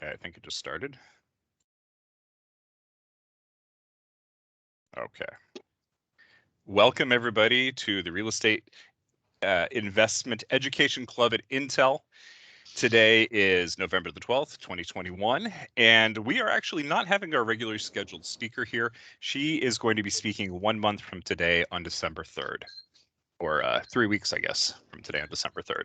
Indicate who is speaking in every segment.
Speaker 1: Okay, I think it just started. Okay. Welcome everybody to the Real Estate Investment Education Club at Intel. Today is November the 12th, 2021, and we are actually not having our regularly scheduled speaker here. She is going to be speaking 1 month from today on December 3rd, or 3 weeks, I guess, from today on December 3rd.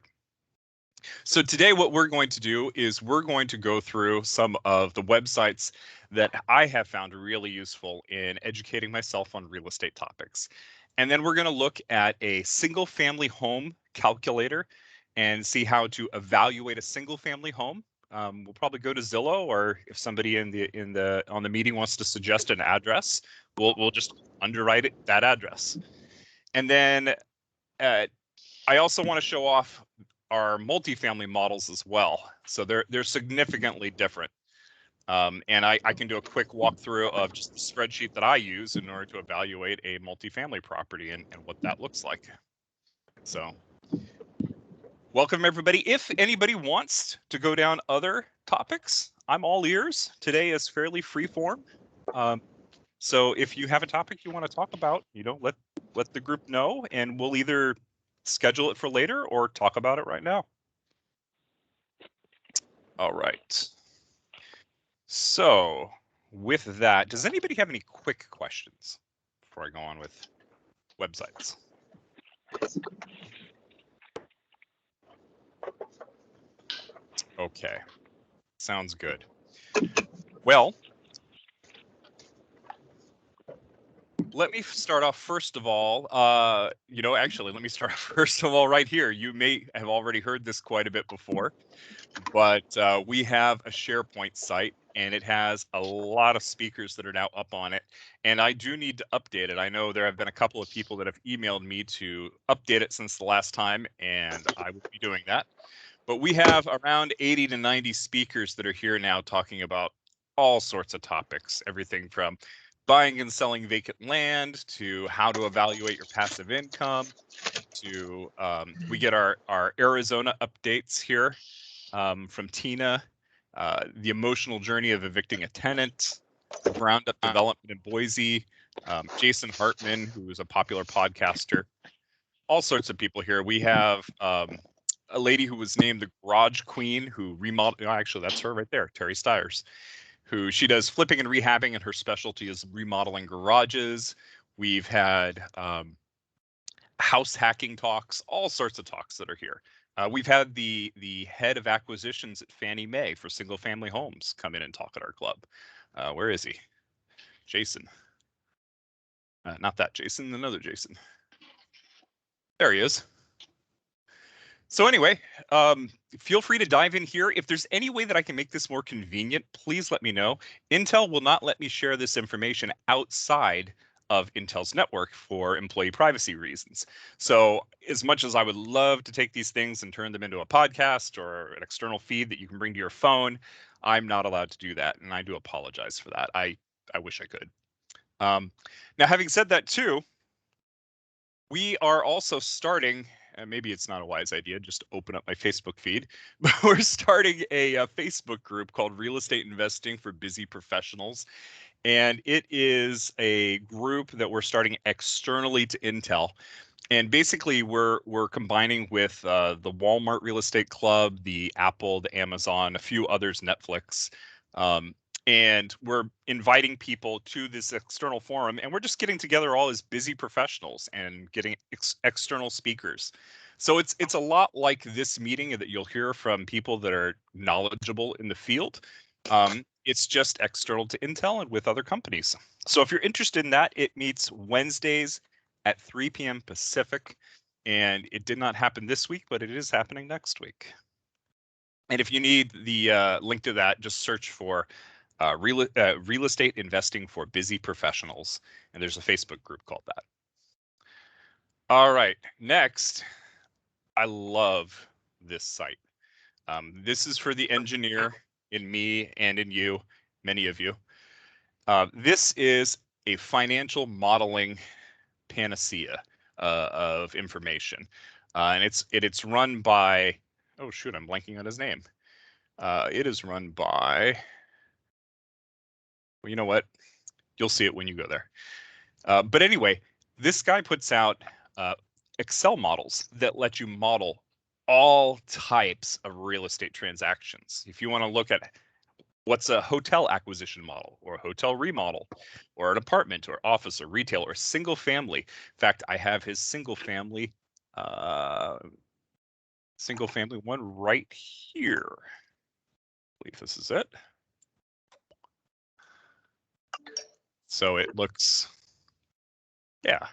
Speaker 1: So today what we're going to do is we're going to go through some of the websites that I have found really useful in educating myself on real estate topics. And then we're going to look at a single family home calculator and see how to evaluate a single family home. We'll probably go to Zillow, or if somebody on the meeting wants to suggest an address, we'll just underwrite that address. And then I also want to show off our multifamily models as well. So they're significantly different. And I can do a quick walkthrough of just the spreadsheet that I use in order to evaluate a multifamily property and what that looks like. So welcome everybody. If anybody wants to go down other topics, I'm all ears. Today is fairly free form. So if you have a topic you want to talk about, let the group know, and we'll either schedule it for later or talk about it right now. All right. So with that, does anybody have any quick questions before I go on with websites? Okay, sounds good. Well, let me start off first of all, actually, let me start off first of all right here. You may have already heard this quite a bit before, but we have a SharePoint site, and it has a lot of speakers that are now up on it, and I do need to update it. I know there have been a couple of people that have emailed me to update it since the last time, and I will be doing that. But we have around 80 to 90 speakers that are here now talking about all sorts of topics, everything from buying and selling vacant land to how to evaluate your passive income to we get our Arizona updates here from Tina, the emotional journey of evicting a tenant, ground up development in Boise, Jason Hartman, who is a popular podcaster, all sorts of people here. We have a lady who was named the Garage Queen, who remodeled. Actually, that's her right there, Terry Stiers, who she does flipping and rehabbing, and her specialty is remodeling garages. We've had house hacking talks, all sorts of talks that are here. We've had the head of acquisitions at Fannie Mae for single family homes come in and talk at our club. Where is he? Jason. Not that Jason, another Jason. There he is. So anyway, feel free to dive in here. If there's any way that I can make this more convenient, please let me know. Intel will not let me share this information outside of Intel's network for employee privacy reasons. So as much as I would love to take these things and turn them into a podcast or an external feed that you can bring to your phone, I'm not allowed to do that, and I do apologize for that. I wish I could. Now, having said that too, we are also starting, and maybe it's not a wise idea, just open up my Facebook feed, but we're starting a Facebook group called Real Estate Investing for Busy Professionals. And it is a group that we're starting externally to Intel. And basically, we're combining with the Walmart Real Estate Club, the Apple, the Amazon, a few others, Netflix. And we're inviting people to this external forum, and we're just getting together all as busy professionals and getting external speakers. So it's a lot like this meeting that you'll hear from people that are knowledgeable in the field. It's just external to Intel and with other companies. So if you're interested in that, it meets Wednesdays at 3 p.m. Pacific, and it did not happen this week, but it is happening next week. And if you need the link to that, just search for real estate investing for busy professionals, and there's a Facebook group called that. All right, next, I love this site. This is for the engineer in me and in you, many of you. This is a financial modeling panacea of information, and it's run by, oh shoot, I'm blanking on his name. It is run by, well, you know what? You'll see it when you go there. But anyway, this guy puts out Excel models that let you model all types of real estate transactions. If you want to look at what's a hotel acquisition model or a hotel remodel or an apartment or office or retail or single family. In fact, I have his single family one right here. I believe this is it. So it looks, yeah,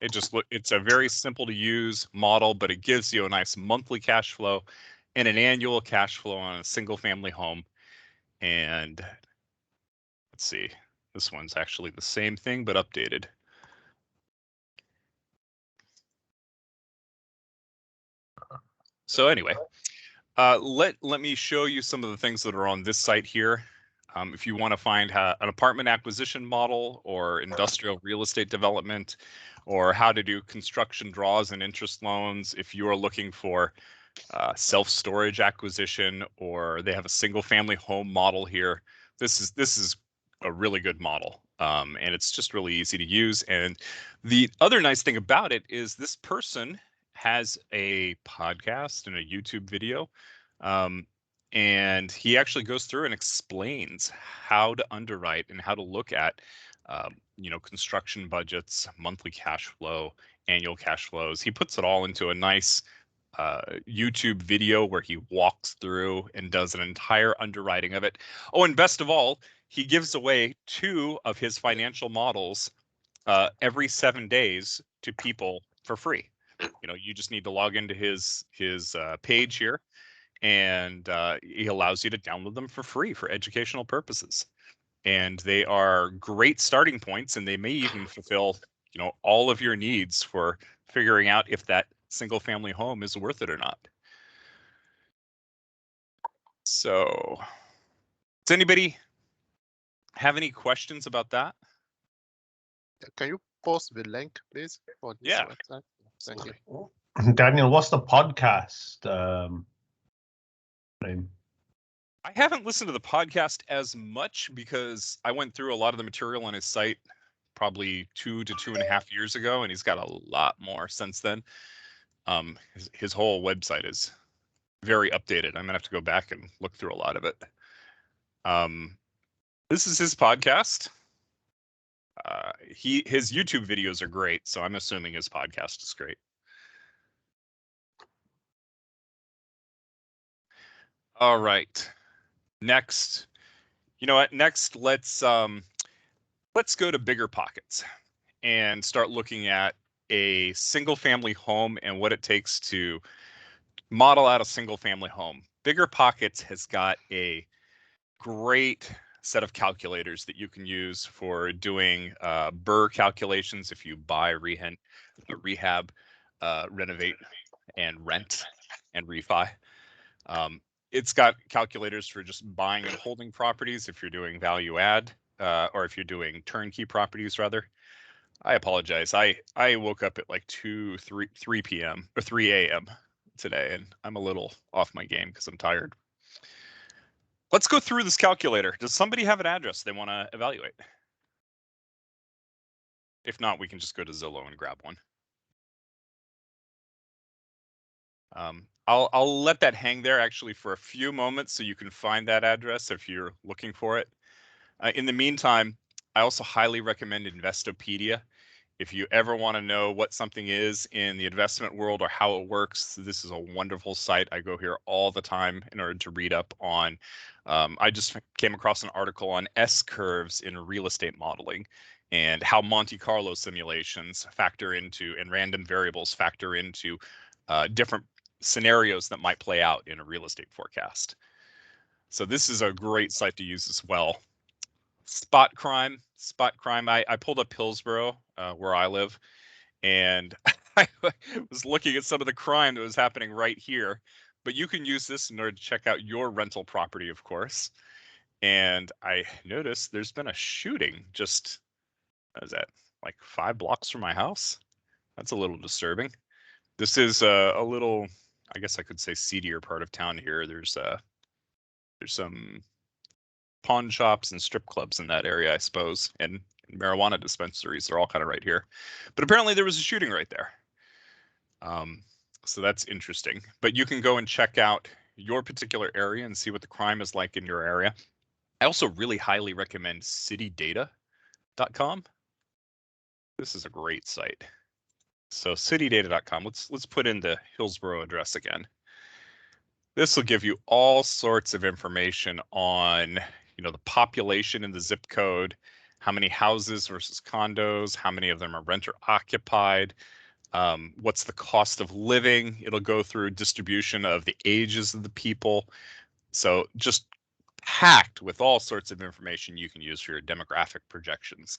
Speaker 1: it's a very simple to use model, but it gives you a nice monthly cash flow and an annual cash flow on a single family home. And let's see, this one's actually the same thing, but updated. So anyway, let me show you some of the things that are on this site here. If you want to find an apartment acquisition model or industrial real estate development, or how to do construction draws and interest loans, if you are looking for self-storage acquisition, or they have a single family home model here, this is a really good model. And it's just really easy to use. And the other nice thing about it is this person has a podcast and a YouTube video. And he actually goes through and explains how to underwrite and how to look at, construction budgets, monthly cash flow, annual cash flows. He puts it all into a nice YouTube video where he walks through and does an entire underwriting of it. Oh, and best of all, he gives away 2 of his financial models every 7 days to people for free. You just need to log into his page here, and he allows you to download them for free for educational purposes. And they are great starting points, and they may even fulfill, all of your needs for figuring out if that single family home is worth it or not. So, does anybody have any questions about that?
Speaker 2: Can you post the link, please, for this website? Thank you.
Speaker 3: Daniel, what's the podcast name?
Speaker 1: I haven't listened to the podcast as much because I went through a lot of the material on his site probably 2 to 2.5 years ago, and he's got a lot more since then. His whole website is very updated. I'm gonna have to go back and look through a lot of it. This is his podcast. His YouTube videos are great, so I'm assuming his podcast is great. All right. Next, you know what? Next, let's go to bigger pockets and start looking at a single family home and what it takes to model out a single family home. Bigger Pockets has got a great set of calculators that you can use for doing BRRRR calculations if you buy, rehab, renovate, and rent and refi. It's got calculators for just buying and holding properties if you're doing value add, or if you're doing turnkey properties, rather. I apologize. I woke up at like 3 p.m. or 3 a.m. today, and I'm a little off my game because I'm tired. Let's go through this calculator. Does somebody have an address they want to evaluate? If not, we can just go to Zillow and grab one. I'll let that hang there actually for a few moments so you can find that address if you're looking for it. In the meantime, I also highly recommend Investopedia. If you ever want to know what something is in the investment world or how it works, this is a wonderful site. I go here all the time in order to read up on. I just came across an article on S-curves in real estate modeling and how Monte Carlo simulations factor into and random variables factor into different scenarios that might play out in a real estate forecast. So this is a great site to use as well. Spotcrime. I pulled up Hillsborough, where I live, and I was looking at some of the crime that was happening right here. But you can use this in order to check out your rental property, of course. And I noticed there's been a shooting just, what is that, like 5 blocks from my house? That's a little disturbing. This is a little, I guess I could say, seedier part of town here. There's There's some pawn shops and strip clubs in that area, I suppose, and marijuana dispensaries. They're all kind of right here. But apparently there was a shooting right there. So that's interesting. But you can go and check out your particular area and see what the crime is like in your area. I also really highly recommend City-data.com. This is a great site. So City-data.com. Let's put in the Hillsborough address again. This will give you all sorts of information on, the population in the zip code, how many houses versus condos, how many of them are renter occupied, what's the cost of living. It'll go through distribution of the ages of the people. So just packed with all sorts of information you can use for your demographic projections.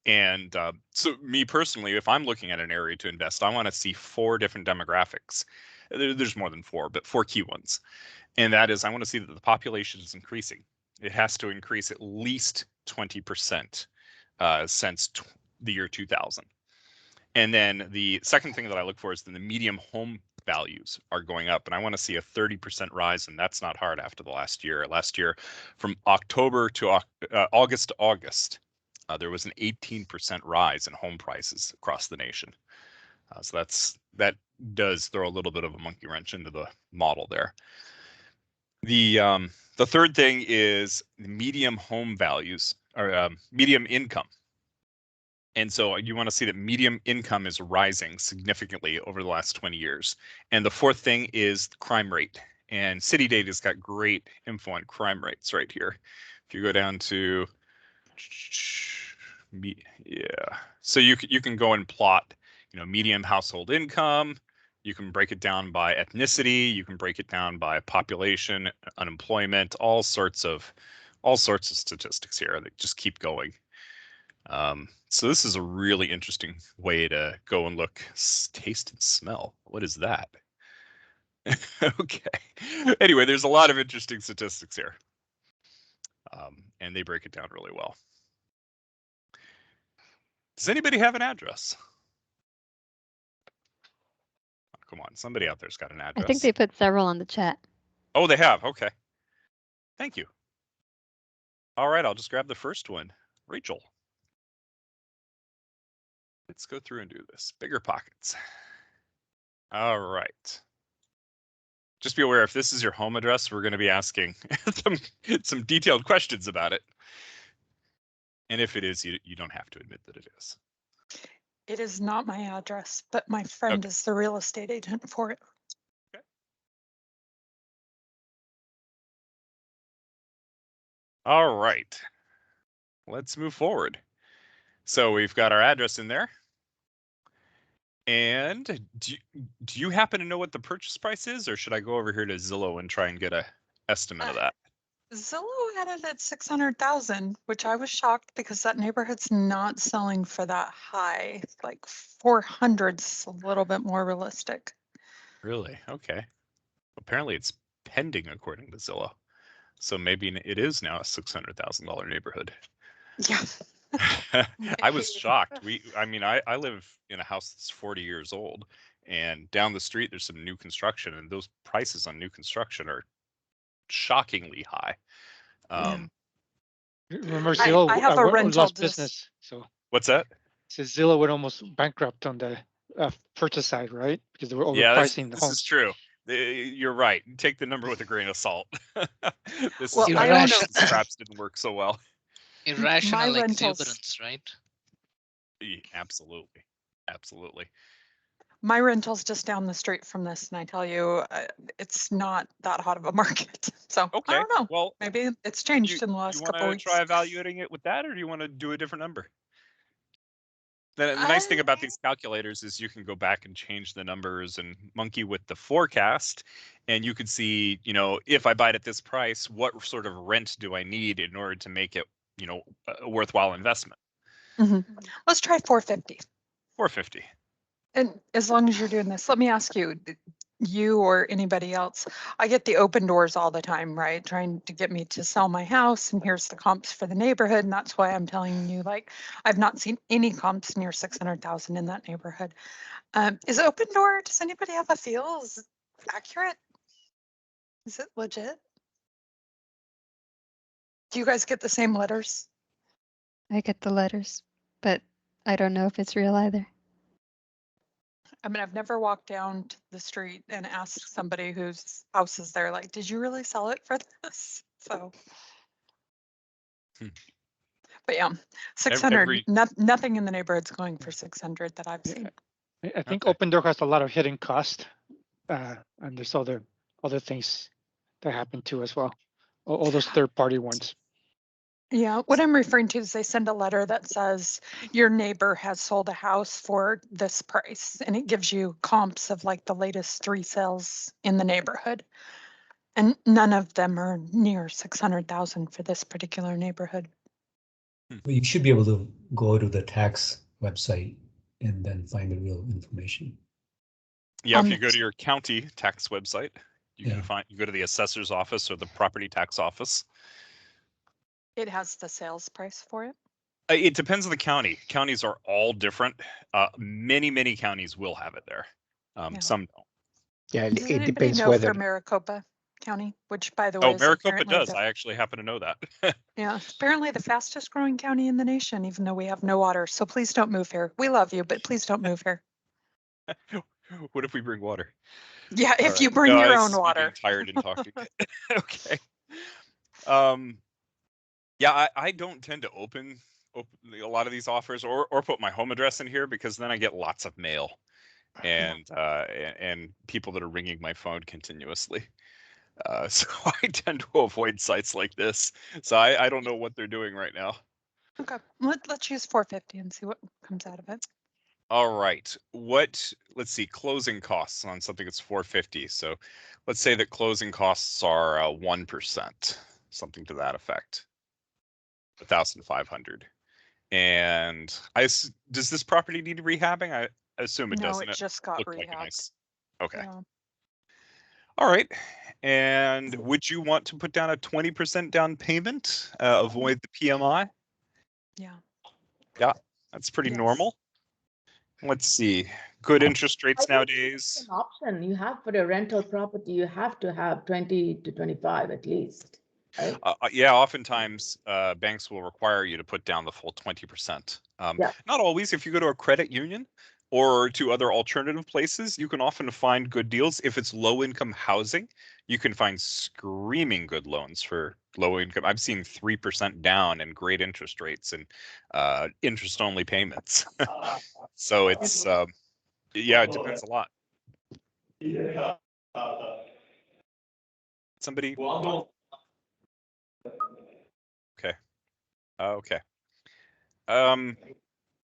Speaker 1: And so me personally, if I'm looking at an area to invest, I want to see 4 different demographics. There's more than 4, but 4 key ones. And that is, I want to see that the population is increasing. It has to increase at least 20% since the year 2000. And then the second thing that I look for is that the median home values are going up, and I want to see a 30% rise, and that's not hard after the last year. Last year, from October to August to August, there was an 18% rise in home prices across the nation. So that does throw a little bit of a monkey wrench into the model there. The third thing is medium home values, or medium income. And so you want to see that medium income is rising significantly over the last 20 years. And the fourth thing is the crime rate. And City-data's got great info on crime rates right here. If you go down to, so you can go and plot, median household income. You can break it down by ethnicity. You can break it down by population, unemployment, all sorts of statistics here that just keep going. So this is a really interesting way to go and look, taste and smell. What is that? Okay. Anyway, there's a lot of interesting statistics here. And they break it down really well. Does anybody have an address? Oh, come on, somebody out there's got an address.
Speaker 4: I think they put several on the chat.
Speaker 1: Oh, they have. Okay. Thank you. All right, I'll just grab the first one. Rachel. Let's go through and do this. Bigger pockets. All right. Just be aware, if this is your home address, we're going to be asking some detailed questions about it. And if it is, you don't have to admit that it is.
Speaker 5: It is not my address, but my friend is the real estate agent for it.
Speaker 1: Okay. All right. Let's move forward. So we've got our address in there. And do you happen to know what the purchase price is, or should I go over here to Zillow and try and get a estimate of that?
Speaker 5: Zillow had it at 600,000, which I was shocked because that neighborhood's not selling for that high. Like 400's a little bit more realistic.
Speaker 1: Really? Okay. Apparently it's pending according to Zillow. So maybe it is now a $600,000 neighborhood.
Speaker 5: Yeah.
Speaker 1: I was shocked. I live in a house that's 40 years old, and down the street there's some new construction, and those prices on new construction are shockingly high.
Speaker 6: Remember, Zillow
Speaker 5: I have a rental
Speaker 6: lost business. So
Speaker 1: what's that?
Speaker 6: So Zillow went almost bankrupt on the purchase side, right? Because they were overpricing the
Speaker 1: this
Speaker 6: homes.
Speaker 1: is true. You're right. Take the number with a grain of salt. This
Speaker 5: Well,
Speaker 1: is
Speaker 5: I
Speaker 1: why
Speaker 5: own
Speaker 1: scraps didn't work so well.
Speaker 7: Irrational
Speaker 5: rentals-
Speaker 7: exuberance, right?
Speaker 1: Absolutely. Absolutely.
Speaker 5: My rental's just down the street from this, and I tell you, it's not that hot of a market. So
Speaker 1: Okay.
Speaker 5: I don't know.
Speaker 1: Well,
Speaker 5: Maybe it's changed in the last couple
Speaker 1: want
Speaker 5: weeks.
Speaker 1: to try evaluating it with that, or do you want to do a different number? The nice thing about these calculators is you can go back and change the numbers and monkey with the forecast, and you can see, if I buy it at this price, what sort of rent do I need in order to make it, a worthwhile investment?
Speaker 5: Let's try 450.
Speaker 1: 450.
Speaker 5: And as long as you're doing this, let me ask you, you or anybody else, I get the open doors all the time, right? Trying to get me to sell my house, and here's the comps for the neighborhood. And that's why I'm telling you, I've not seen any comps near 600,000 in that neighborhood. Is open door, does anybody have a feel? Is it accurate? Is it legit? Do you guys get the same letters?
Speaker 4: I get the letters, but I don't know if it's real either.
Speaker 5: I mean, I've never walked down to the street and asked somebody whose house is there, like, did you really sell it for this? So. But yeah, 600, nothing in the neighborhood's going for 600 that I've seen.
Speaker 6: I think Open Door has a lot of hidden cost, and there's other things that happen too as well. All those third-party ones.
Speaker 5: Yeah, what I'm referring to is they send a letter that says your neighbor has sold a house for this price, and it gives you comps of like the latest 3 sales in the neighborhood. And none of them are near 600,000 for this particular neighborhood.
Speaker 8: Well, you should be able to go to the tax website and then find the real information.
Speaker 1: Yeah, if you go to your county tax website, you
Speaker 8: Yeah.
Speaker 1: can find, you go to the assessor's office or the property tax office.
Speaker 5: It has the sales price for it.
Speaker 1: It depends on the county. Counties are all different. Many counties will have it there. Some don't.
Speaker 9: Yeah,
Speaker 5: Does
Speaker 9: it
Speaker 5: anybody
Speaker 9: depends
Speaker 5: know
Speaker 9: whether.
Speaker 5: for Maricopa County, which by the way,
Speaker 1: Oh,
Speaker 5: is
Speaker 1: Maricopa
Speaker 5: apparently
Speaker 1: does.
Speaker 5: the-
Speaker 1: I actually happen to know that.
Speaker 5: Yeah, it's apparently the fastest growing county in the nation, even though we have no water. So please don't move here. We love you, but please don't move here.
Speaker 1: What if we bring water?
Speaker 5: Yeah,
Speaker 1: All
Speaker 5: if
Speaker 1: right.
Speaker 5: you bring
Speaker 1: No,
Speaker 5: your
Speaker 1: I
Speaker 5: own
Speaker 1: see you
Speaker 5: water.
Speaker 1: being tired and talking. Okay. Yeah, I don't tend to open a lot of these offers or put my home address in here because then I get lots of mail and people that are ringing my phone continuously. So I tend to avoid sites like this. So I don't know what they're doing right now.
Speaker 5: Okay, let's use 450 and see what comes out of it.
Speaker 1: All right. Let's see, closing costs on something that's 450. So let's say that closing costs are 1%, something to that effect. 1,500. And does this property need rehabbing? I assume it doesn't.
Speaker 5: No, it just got
Speaker 1: Looked
Speaker 5: rehabbed.
Speaker 1: like a nice. Okay.
Speaker 5: Yeah.
Speaker 1: All right. And would you want to put down a 20% down payment? Avoid the PMI?
Speaker 5: Yeah.
Speaker 1: Yeah, that's pretty
Speaker 5: Yes.
Speaker 1: normal. Let's see. Good interest rates nowadays.
Speaker 10: An option you have for a rental property, you have to have 20 to 25 at least. Right?
Speaker 1: Yeah, oftentimes banks will require you to put down the full 20%.
Speaker 10: Yeah.
Speaker 1: Not always. If you go to a credit union or to other alternative places, you can often find good deals. If it's low-income housing, you can find screaming good loans for low income. I've seen 3% down and great interest rates and interest-only payments. So it's, yeah, it depends a lot. Somebody? Okay. Okay.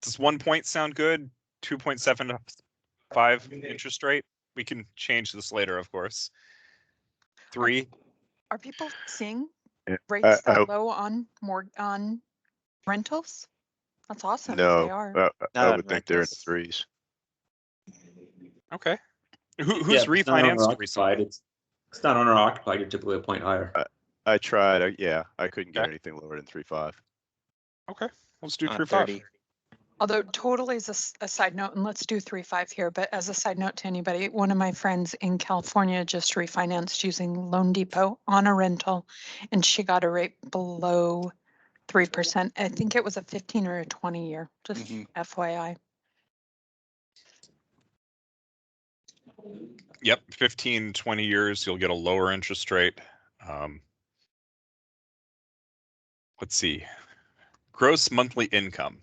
Speaker 1: Does 1 point sound good? 2.75 interest rate? We can change this later, of course. 3.
Speaker 5: Are people seeing
Speaker 11: Yeah,
Speaker 5: rates that low on rentals? That's awesome if they
Speaker 11: No,
Speaker 5: are.
Speaker 11: I would think they're in the 3s.
Speaker 1: Okay. Who's refinanced recently?
Speaker 12: It's not owner occupied. You're typically a point higher.
Speaker 11: I tried. Yeah, I couldn't get
Speaker 1: Okay.
Speaker 11: anything lower than 3.5.
Speaker 1: Okay, let's do 3.5.
Speaker 5: Although totally as a side note, and let's do 3.5 here, but as a side note to anybody, one of my friends in California just refinanced using Loan Depot on a rental, and she got a rate below 3%. I think it was a 15 or a 20 year, just FYI.
Speaker 1: Yep, 15, 20 years, you'll get a lower interest rate. Let's see, gross monthly income.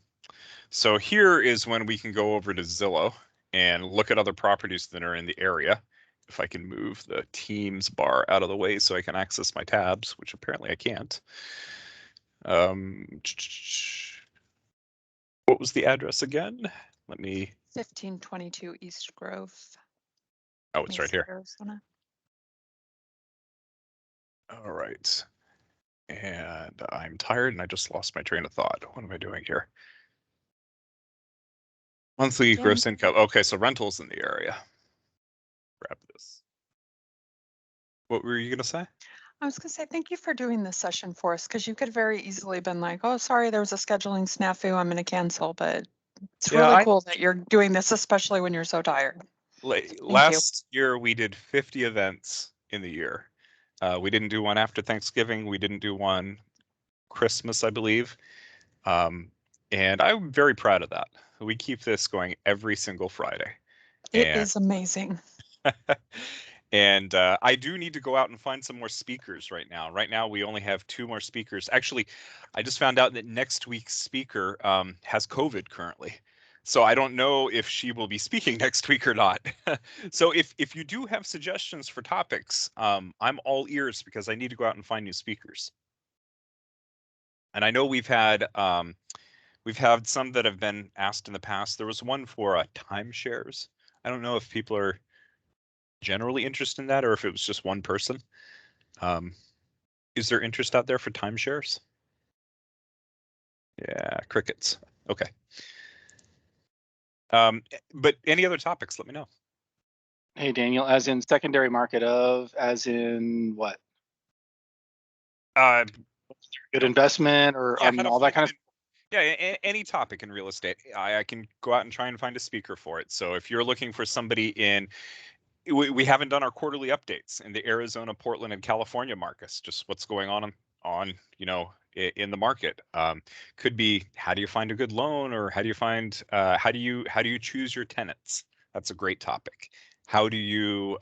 Speaker 1: So here is when we can go over to Zillow and look at other properties that are in the area. If I can move the Teams bar out of the way so I can access my tabs, which apparently I can't. What was the address again? Let me.
Speaker 5: 1522 East Grove.
Speaker 1: Oh, it's right here.
Speaker 5: Arizona.
Speaker 1: All right. And I'm tired and I just lost my train of thought. What am I doing here? Monthly gross income. Okay, so rentals in the area. Grab this. What were you going to say?
Speaker 5: I was going to say thank you for doing this session for us, because you could very easily been like, oh, sorry, there was a scheduling snafu, I'm going to cancel. But it's really cool that you're doing this, especially when you're so tired.
Speaker 1: Last year, we did 50 events in the year. We didn't do one after Thanksgiving. We didn't do one Christmas, I believe. And I'm very proud of that. We keep this going every single Friday.
Speaker 5: It is amazing.
Speaker 1: And I do need to go out and find some more speakers right now. Right now, we only have 2 more speakers. Actually, I just found out that next week's speaker has COVID currently. So I don't know if she will be speaking next week or not. So if you do have suggestions for topics, I'm all ears because I need to go out and find new speakers. And I know we've had some that have been asked in the past. There was one for timeshares. I don't know if people are generally interested in that or if it was just one person. Is there interest out there for timeshares? Yeah, crickets. Okay. But any other topics, let me know.
Speaker 9: Hey, Daniel, as in secondary market of, as in what? Good investment or,
Speaker 1: yeah,
Speaker 9: I mean, all that kind of.
Speaker 1: Yeah, any topic in real estate. I can go out and try and find a speaker for it. So if you're looking for somebody in, we haven't done our quarterly updates in the Arizona, Portland, and California markets, just what's going on in the market. Could be, how do you find a good loan, or how do you find how do you choose your tenants? That's a great topic. How do you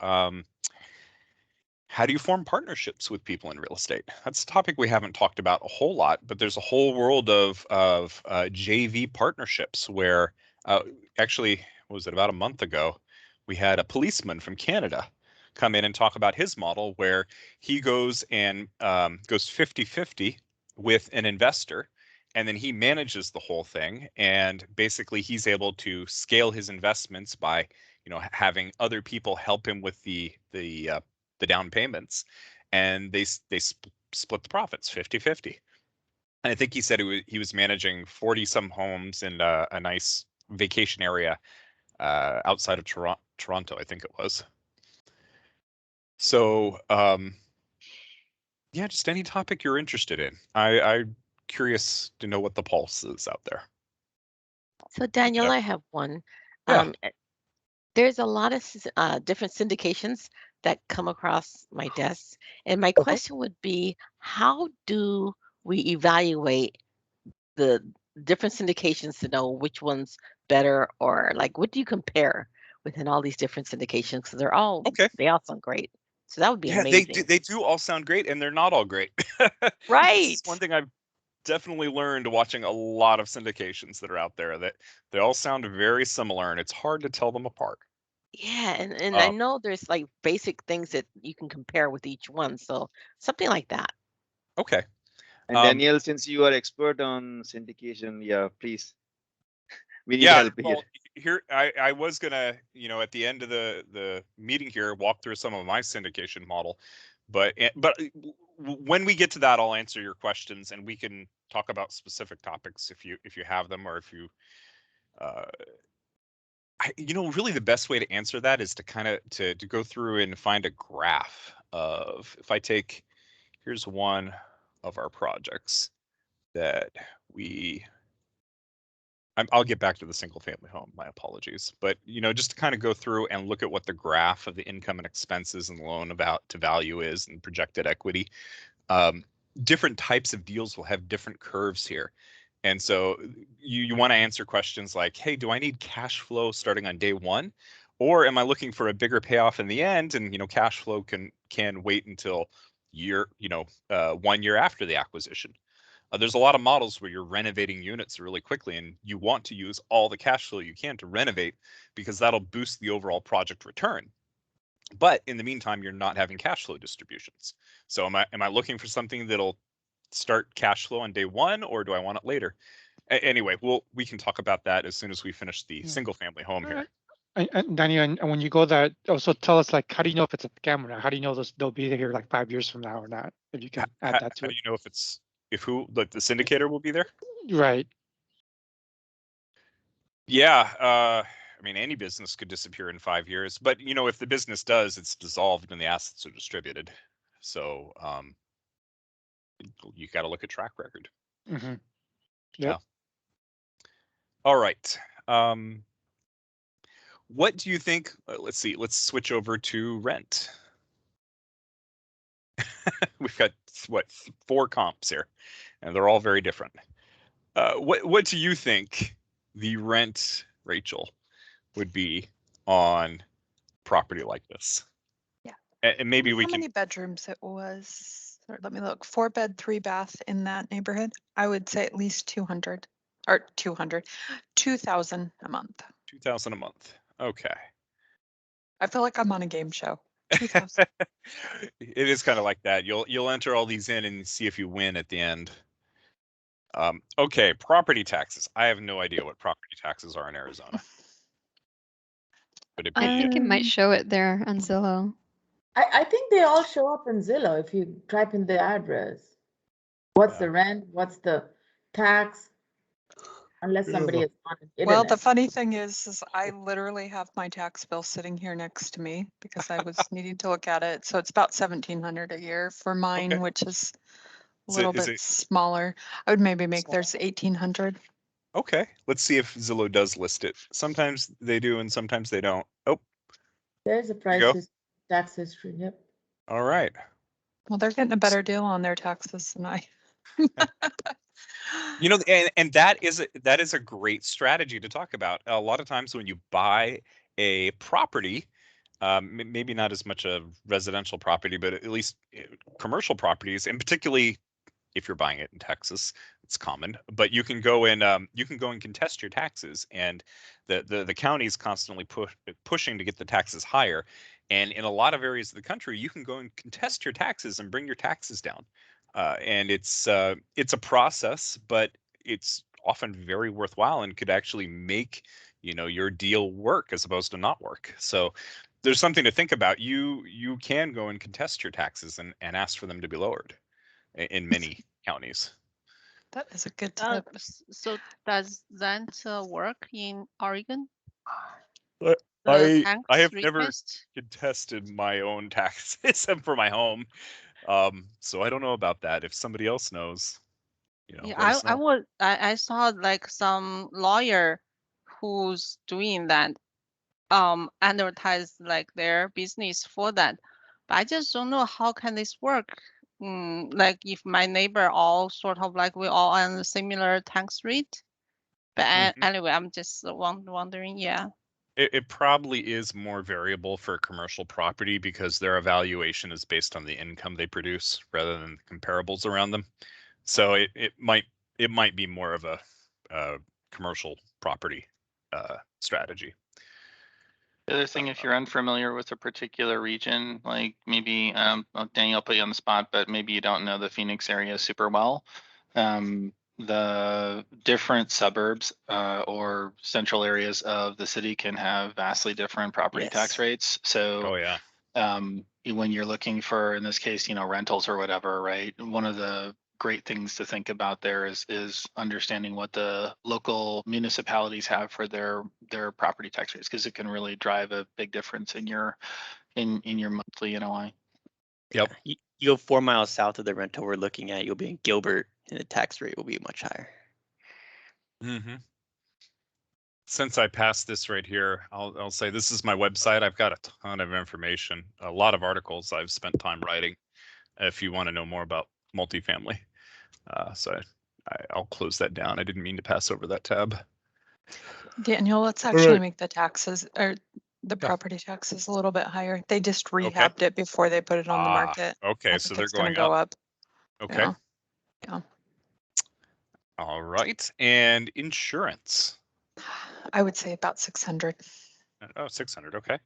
Speaker 1: form partnerships with people in real estate? That's a topic we haven't talked about a whole lot, but there's a whole world of JV partnerships where actually, what was it, about a month ago, we had a policeman from Canada come in and talk about his model where he goes and goes 50-50 with an investor, and then he manages the whole thing. And basically he's able to scale his investments by, having other people help him with the down payments, and they split the profits 50-50. And I think he said he was managing 40 some homes in a nice vacation area outside of Toronto, I think it was. So yeah, just any topic you're interested in. I'm curious to know what the pulse is out there.
Speaker 13: So Daniel, I have one.
Speaker 1: Yeah.
Speaker 13: There's a lot of different syndications that come across my desk. And my question would be, how do we evaluate the different syndications to know which one's better, or like, what do you compare within all these different syndications? Because they all sound great. So that would be amazing.
Speaker 1: They do all sound great, and they're not all great.
Speaker 13: Right.
Speaker 1: This is one thing I've definitely learned watching a lot of syndications that are out there, that they all sound very similar, and it's hard to tell them apart.
Speaker 13: Yeah, and I know there's like basic things that you can compare with each one, so something like that.
Speaker 1: Okay.
Speaker 14: And Daniel, since you are expert on syndication, yeah, please. We need help here.
Speaker 1: Here I was gonna, at the end of the meeting here, walk through some of my syndication model, but when we get to that, I'll answer your questions, and we can talk about specific topics if you have them, or if you really the best way to answer that is to kind of to go through and find a graph of, if I take, here's one of our projects that I'll get back to the single family home, my apologies, but just to kind of go through and look at what the graph of the income and expenses and loan to value is, and projected equity. Different types of deals will have different curves here. And so you want to answer questions like, hey, do I need cash flow starting on day one? Or am I looking for a bigger payoff in the end? And cash flow can wait until 1 year after the acquisition. There's a lot of models where you're renovating units really quickly, and you want to use all the cash flow you can to renovate, because that'll boost the overall project return. But in the meantime, you're not having cash flow distributions. So am I looking for something that'll start cash flow on day one, or do I want it later? Anyway, we can talk about that as soon as we finish the single family home here.
Speaker 6: And Daniel, and when you go there, also tell us, like, how do you know if it's a scam or not? How do you know they'll be here like 5 years from now or not? If you can add that to it.
Speaker 1: How do you know if the syndicator will be there?
Speaker 6: Right.
Speaker 1: Yeah. I mean, any business could disappear in 5 years, but if the business does, it's dissolved and the assets are distributed. So you got to look at track record.
Speaker 6: Mm-hmm.
Speaker 1: Yeah. All right. What do you think? Let's see. Let's switch over to rent. We've got 4 comps here. and they're all very different. What do you think the rent, Rachel, would be on property like this?
Speaker 5: Yeah.
Speaker 1: And maybe we
Speaker 5: How
Speaker 1: can.
Speaker 5: many bedrooms it was? Sorry, let me look. 4-bed, 3-bath in that neighborhood. I would say at least 200 or 2,000 a month.
Speaker 1: 2,000 a month. Okay.
Speaker 5: I feel like I'm on a game show. 2,000.
Speaker 1: It is kind of like that. You'll enter all these in and see if you win at the end. Okay, property taxes. I have no idea what property taxes are in Arizona. Would it be?
Speaker 4: I think it might show it there on Zillow.
Speaker 10: I think they all show up in Zillow if you type in the address. What's the rent? What's the tax? Unless somebody has gone and hidden
Speaker 5: Well, the
Speaker 10: it.
Speaker 5: funny thing is I literally have my tax bill sitting here next to me because I was needing to look at it. So it's about $1,700 a year for mine,
Speaker 1: Okay.
Speaker 5: which is a
Speaker 1: Is
Speaker 5: little
Speaker 1: it- is
Speaker 5: bit
Speaker 1: it-
Speaker 5: smaller. I would maybe make theirs 1,800.
Speaker 1: Okay, let's see if Zillow does list it. Sometimes they do and sometimes they don't. Oh,
Speaker 10: There's a price
Speaker 1: go.
Speaker 10: tax history. Yep.
Speaker 1: all right.
Speaker 5: Well, they're getting a better deal on their taxes than I.
Speaker 1: You know, and that is a great strategy to talk about. A lot of times when you buy a property, maybe not as much a residential property, but at least commercial properties, and particularly if you're buying it in Texas, it's common. But you can go and contest your taxes, and the county is constantly pushing to get the taxes higher. And in a lot of areas of the country, you can go and contest your taxes and bring your taxes down. And it's a process, but it's often very worthwhile and could actually make your deal work as opposed to not work. So there's something to think about. You can go and contest your taxes and ask for them to be lowered in many counties.
Speaker 5: That is a good tip.
Speaker 15: So does that work in Oregon?
Speaker 1: I
Speaker 15: tax
Speaker 1: have never
Speaker 15: request?
Speaker 1: contested my own taxes for my home, so I don't know about that. If somebody else knows,
Speaker 15: Yeah,
Speaker 1: let us know.
Speaker 15: I saw like some lawyer who's doing that, advertise like their business for that. But I just don't know how can this work. Like if my neighbor all sort of like we all on a similar tax rate. But anyway, I'm just wondering, yeah.
Speaker 1: It probably is more variable for commercial property because their evaluation is based on the income they produce rather than the comparables around them. So it might be more of a commercial property strategy.
Speaker 9: The other thing, if you're unfamiliar with a particular region, like maybe, Daniel, I'll put you on the spot, but maybe you don't know the Phoenix area super well. The different suburbs or central areas of the city can have vastly different property tax rates. So,
Speaker 1: oh yeah,
Speaker 9: when you're looking for, in this case, rentals or whatever, right? One of the great things to think about there is understanding what the local municipalities have for their property tax rates, because it can really drive a big difference in your monthly NOI.
Speaker 1: Yep.
Speaker 16: You go 4 miles south of the rental we're looking at, you'll be in Gilbert, and the tax rate will be much higher.
Speaker 1: Mm-hmm. Since I passed this right here, I'll say this is my website. I've got a ton of information, a lot of articles I've spent time writing. If you want to know more about multifamily, so I'll close that down. I didn't mean to pass over that tab.
Speaker 5: Daniel, let's actually make the taxes or the property taxes a little bit higher. They just rehabbed it before they put it on the market.
Speaker 1: Okay,
Speaker 5: I
Speaker 1: so
Speaker 5: think
Speaker 1: they're
Speaker 5: it's gonna
Speaker 1: going
Speaker 5: go up.
Speaker 1: Okay.
Speaker 5: Yeah.
Speaker 1: All right, and insurance.
Speaker 5: I would say about 600.
Speaker 1: Oh, 600. Okay.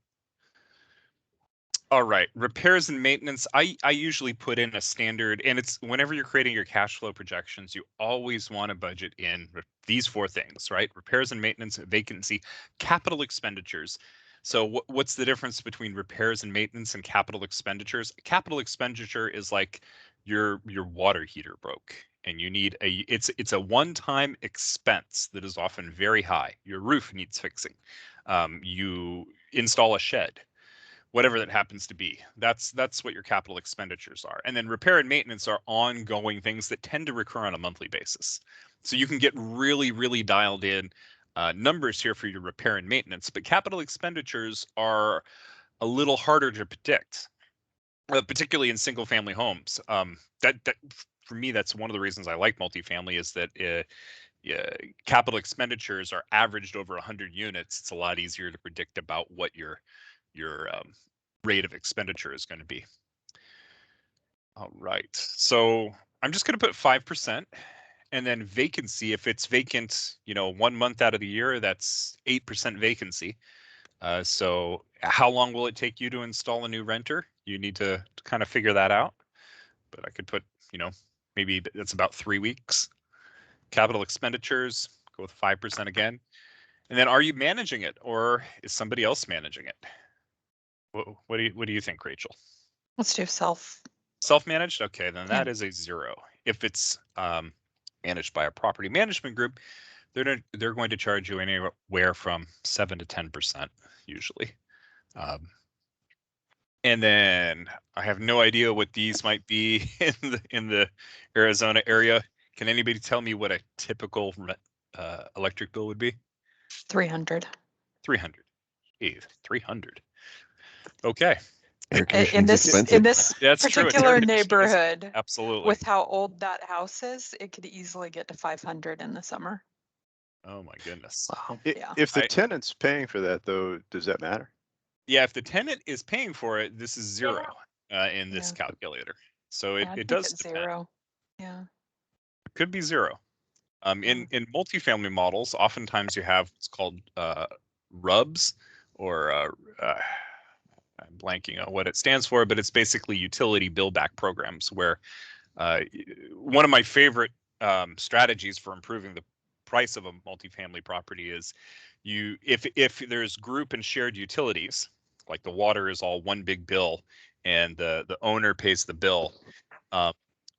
Speaker 1: All right, repairs and maintenance. I usually put in a standard, and it's whenever you're creating your cash flow projections, you always want to budget in these 4 things, right? Repairs and maintenance, vacancy, capital expenditures. So what's the difference between repairs and maintenance and capital expenditures? Capital expenditure is like your water heater broke and you need it's a one-time expense that is often very high. Your roof needs fixing. You install a shed. Whatever that happens to be, that's what your capital expenditures are. And then repair and maintenance are ongoing things that tend to recur on a monthly basis. So you can get really, really dialed in numbers here for your repair and maintenance, but capital expenditures are a little harder to predict, particularly in single family homes. That for me, that's one of the reasons I like multifamily is that capital expenditures are averaged over 100 units. It's a lot easier to predict about what your rate of expenditure is going to be. All right, so I'm just going to put 5%, and then vacancy. If it's vacant, 1 month out of the year, that's 8% vacancy. So how long will it take you to install a new renter? You need to kind of figure that out. But I could put, maybe that's about 3 weeks. Capital expenditures, go with 5% again. And then are you managing it, or is somebody else managing it? What do you think, Rachel?
Speaker 5: Let's do
Speaker 1: Self-managed? Okay, then that
Speaker 5: Yeah.
Speaker 1: is a 0. If it's managed by a property management group, they're going to charge you anywhere from 7 to 10% usually. And then I have no idea what these might be in the Arizona area. Can anybody tell me what a typical electric bill would be?
Speaker 5: 300.
Speaker 1: 300. 300. Okay.
Speaker 5: In this
Speaker 1: That's true.
Speaker 5: particular neighborhood,
Speaker 1: absolutely.
Speaker 5: with how old that house is, it could easily get to 500 in the summer.
Speaker 1: Oh my goodness.
Speaker 11: Wow.
Speaker 5: Yeah.
Speaker 11: If the tenant's paying for that, though, does that matter?
Speaker 1: Yeah, if the tenant is paying for it, this is 0 in this calculator. So it does depend.
Speaker 5: 0. Yeah.
Speaker 1: It could be 0. In multifamily models, oftentimes you have what's called RUBS, or I'm blanking on what it stands for, but it's basically utility bill back programs, where one of my favorite strategies for improving the price of a multifamily property is if there's group and shared utilities, like the water is all one big bill and the owner pays the bill,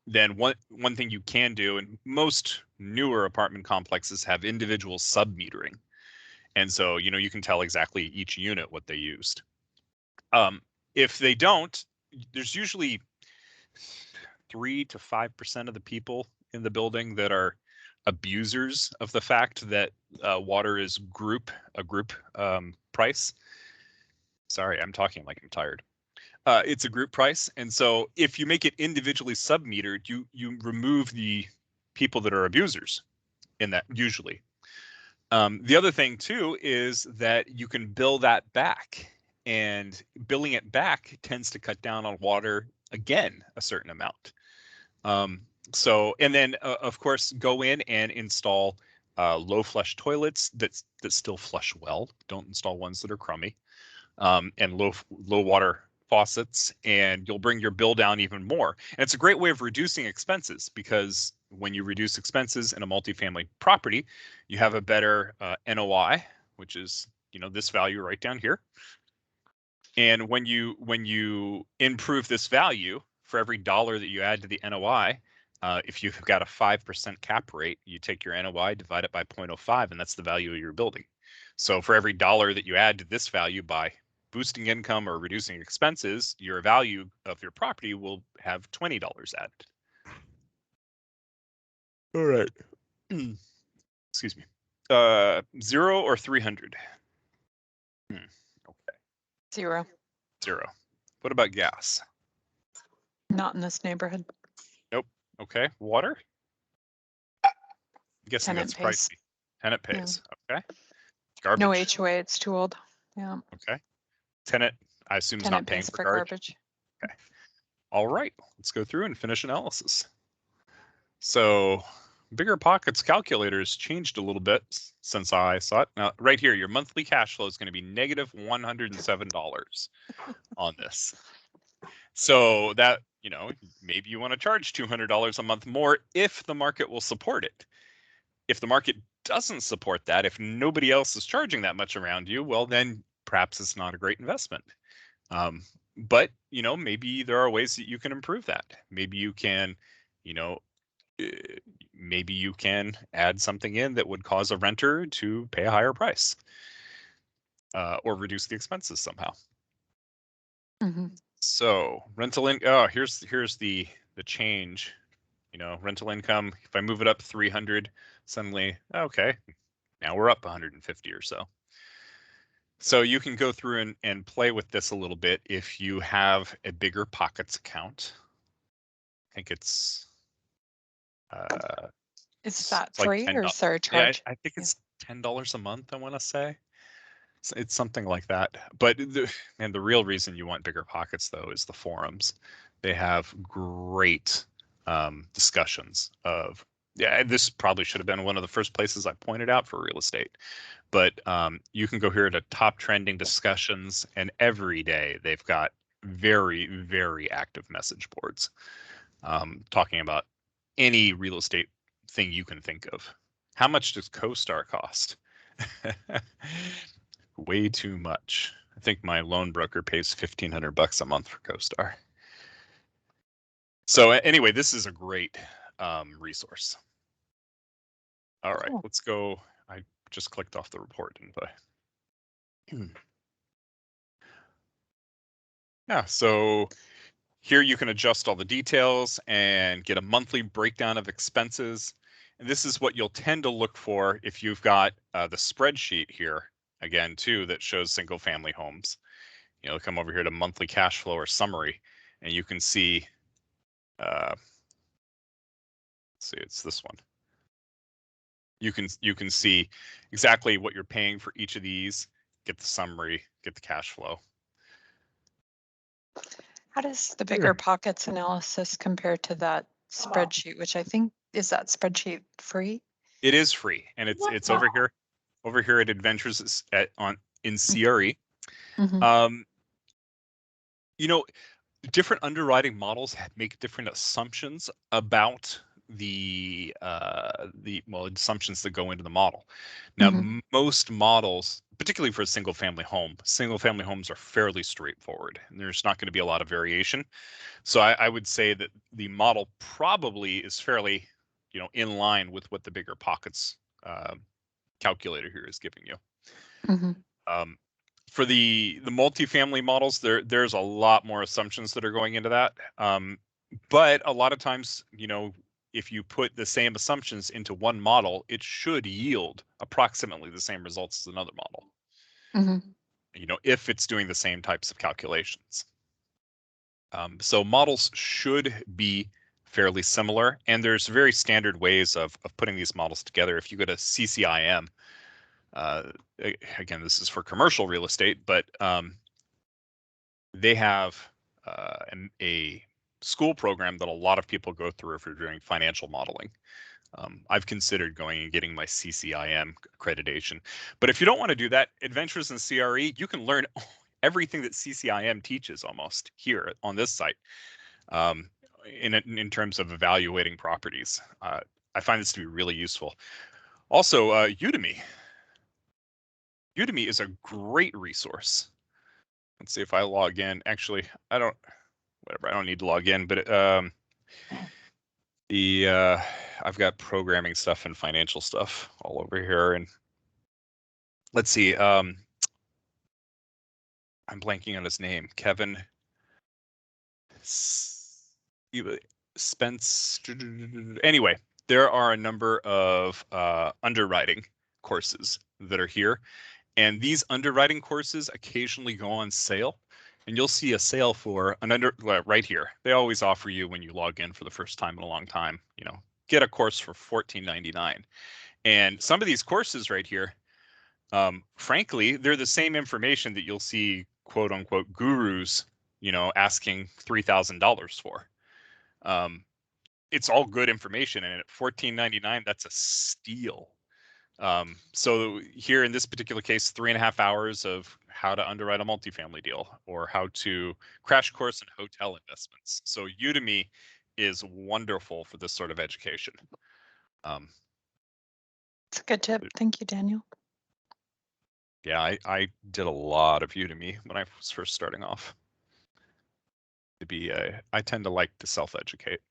Speaker 1: then one thing you can do, and most newer apartment complexes have individual sub-metering. And so, you can tell exactly each unit what they used. If they don't, there's usually 3 to 5% of the people in the building that are abusers of the fact that water is a group price. Sorry, I'm talking like I'm tired. It's a group price, and so if you make it individually sub-metered, you remove the people that are abusers in that usually. The other thing too is that you can bill that back, and billing it back tends to cut down on water again a certain amount. So, and then of course go in and install low flush toilets that still flush well. Don't install ones that are crummy, and low water faucets, and you'll bring your bill down even more. And it's a great way of reducing expenses, because when you reduce expenses in a multifamily property, you have a better NOI, which is this value right down here. And when you improve this value, for every dollar that you add to the NOI, if you've got a 5% cap rate, you take your NOI, divide it by 0.05, and that's the value of your building. So for every dollar that you add to this value by boosting income or reducing expenses, your value of your property will have $20 added. All right. Excuse me. 0 or 300? Okay.
Speaker 5: 0.
Speaker 1: 0. What about gas?
Speaker 5: Not in this neighborhood.
Speaker 1: Nope. Okay. Water? I'm guessing
Speaker 5: Tenant
Speaker 1: that's
Speaker 5: pays.
Speaker 1: pricey. Tenant pays.
Speaker 5: Yeah.
Speaker 1: Okay. Garbage.
Speaker 5: No HOA, it's too old. Yeah.
Speaker 1: Okay. Tenant, I assume, is not
Speaker 5: Tenant
Speaker 1: paying
Speaker 5: pays
Speaker 1: for garbage. Okay. All right. Let's go through and finish analysis. So Bigger Pockets calculators changed a little bit since I saw it. Now, right here, your monthly cash flow is going to be negative $107 on this. So that, maybe you want to charge $200 a month more if the market will support it. If the market doesn't support that, if nobody else is charging that much around you, well, then perhaps it's not a great investment. But, maybe there are ways that you can improve that. Maybe you can, maybe you can add something in that would cause a renter to pay a higher price, or reduce the expenses somehow.
Speaker 5: Mm-hmm.
Speaker 1: So rental here's the change. Rental income, if I move it up 300, suddenly, okay, now we're up 150 or so. So you can go through and play with this a little bit if you have a Bigger Pockets account. I think it's
Speaker 5: Is that
Speaker 1: it's like
Speaker 5: free or
Speaker 1: $10.
Speaker 5: is there a
Speaker 1: Yeah,
Speaker 5: charge?
Speaker 1: I think it's $10 a month, I want to say. It's something like that. But the real reason you want bigger pockets, though, is the forums. They have great discussions of, yeah, this probably should have been one of the first places I pointed out for real estate. But you can go here to top trending discussions, and every day they've got very, very active message boards talking about any real estate thing you can think of. How much does CoStar cost? Way too much. I think my loan broker pays $1,500 a month for CoStar. So anyway, this is a great resource. All right,
Speaker 5: Cool.
Speaker 1: let's go. I just clicked off the report, didn't I? Yeah, so here you can adjust all the details and get a monthly breakdown of expenses. And this is what you'll tend to look for if you've got the spreadsheet here, again, too, that shows single family homes. You know, come over here to monthly cash flow or summary, and you can see, let's see, it's this one. You can see exactly what you're paying for each of these, get the summary, get the cash flow.
Speaker 5: How does the bigger pockets analysis compare to that spreadsheet, which I think, is that spreadsheet free?
Speaker 1: It is free, and it's over here at Adventures in CRE.
Speaker 5: Mm-hmm.
Speaker 1: You know, different underwriting models make different assumptions about the assumptions that go into the model. Now, most models, particularly for a single family homes are fairly straightforward, and there's not going to be a lot of variation. So I would say that the model probably is fairly, you know, in line with what the bigger pockets calculator here is giving you. For the multifamily models, there's a lot more assumptions that are going into that. But a lot of times, you know, if you put the same assumptions into one model, it should yield approximately the same results as another model. You know, if it's doing the same types of calculations. So models should be fairly similar, and there's very standard ways of putting these models together. If you go to CCIM, again, this is for commercial real estate, but they have a school program that a lot of people go through if you're doing financial modeling. I've considered going and getting my CCIM accreditation. But if you don't want to do that, Adventures in CRE, you can learn everything that CCIM teaches almost here on this site in terms of evaluating properties. I find this to be really useful. Also, Udemy. Udemy is a great resource. Let's see if I log in. Actually, I don't need to log in, but I've got programming stuff and financial stuff all over here. And let's see, I'm blanking on his name. Kevin Spence. Anyway, there are a number of underwriting courses that are here. And these underwriting courses occasionally go on sale, and you'll see a sale for right here. They always offer you when you log in for the first time in a long time, you know, get a course for $14.99. And some of these courses right here, frankly, they're the same information that you'll see quote unquote gurus, you know, asking $3,000 for. It's all good information, and at $14.99, that's a steal. So here in this particular case, 3.5 hours of how to underwrite a multifamily deal or how to crash course in hotel investments. So Udemy is wonderful for this sort of education.
Speaker 5: It's a good tip. Thank you, Daniel.
Speaker 1: Yeah, I did a lot of Udemy when I was first starting off. I tend to like to self-educate.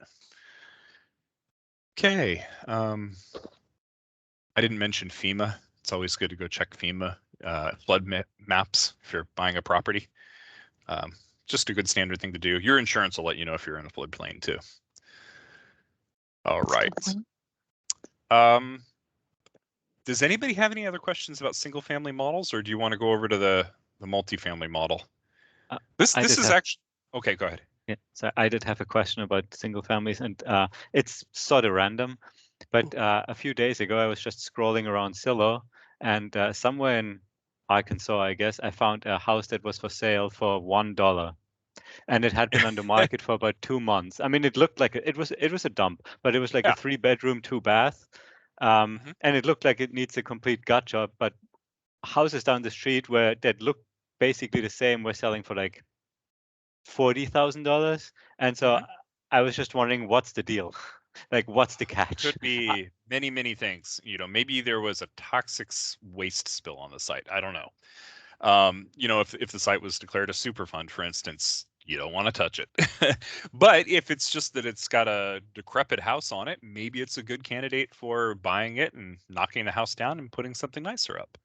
Speaker 1: Okay. I didn't mention FEMA. It's always good to go check FEMA flood maps if you're buying a property. Just a good standard thing to do. Your insurance will let you know if you're in a floodplain too. All right. Does anybody have any other questions about single family models, or do you want to go over to the multifamily model? This is actually, okay, go ahead.
Speaker 17: Yeah, so I did have a question about single families, and it's sort of random, but a few days ago I was just scrolling around Zillow, and somewhere in Arkansas, I guess, I found a house that was for sale for $1, and it had been on the market for about 2 months. I mean, it looked like it was a dump, but it was like a 3-bedroom, 2-bath, and it looked like it needs a complete gut job. But houses down the street that look basically the same were selling for like $40,000, and so I was just wondering, what's the deal? Like, what's the catch?
Speaker 1: Could be many things. You know, maybe there was a toxic waste spill on the site. I don't know. You know, if the site was declared a super fund, for instance, you don't want to touch it. But if it's just that it's got a decrepit house on it, maybe it's a good candidate for buying it and knocking the house down and putting something nicer up.